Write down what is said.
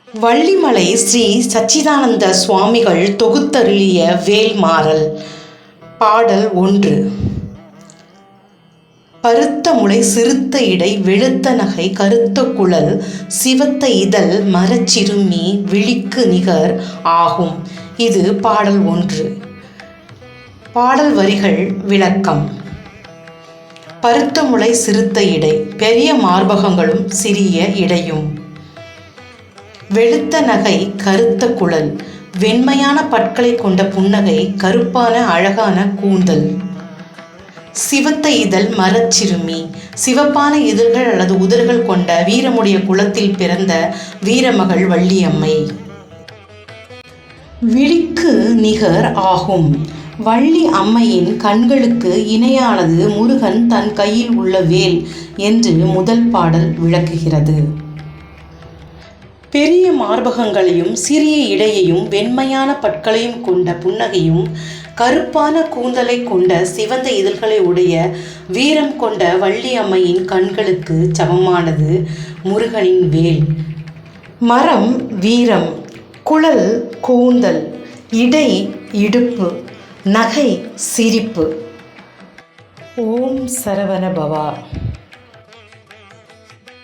வள்ளிமலை ஸ்ரீ சச்சிதானந்த சுவாமிகள் தொகுத்தருளிய வேல்மாறல். பாடல் 1. பருத்த முளை சிறுத்த இடை வெளுத்த நகை கருத்த குழல் சிவத்த இதழ் மரச்சிறுமி விழிக்கு நிகர் ஆகும். இது பாடல் 1. பாடல் வரிகள் விளக்கம். பருத்த முளை சிறுத்த இடை, பெரிய மார்பகங்களும் சிறிய இடையும். வெளுத்த நகை கருத்த குழல், வெண்மையான பற்களை கொண்ட புன்னகை, கருப்பான அழகான கூந்தல். சிவத்த இதழ் மரச்சிறுமி, சிவப்பான இதழ்கள் அல்லது உதடுகள் கொண்ட வீரமுடைய குலத்தில் பிறந்த வீரமகள் வள்ளியம்மை. விழிக்கு நிகர் ஆகும். வள்ளி அம்மையின் கண்களுக்கு இணையானது முருகன் தன் கையில் உள்ள வேல் என்று முதல் பாடல் விளக்குகிறது. பெரிய மார்பகங்களையும் சிறிய இடையையும் வெண்மையான பற்களையும் கொண்ட புன்னகையும் கருப்பான கூந்தலை கொண்ட சிவந்த இதழ்களை உடைய வீரம் கொண்ட வள்ளி அம்மையின் கண்களுக்கு சமமானது முருகனின் வேல். மரம் வீரம், குழல் கூந்தல், இடை இடுப்பு, நகை சிரிப்பு. ஓம் சரவண பவா.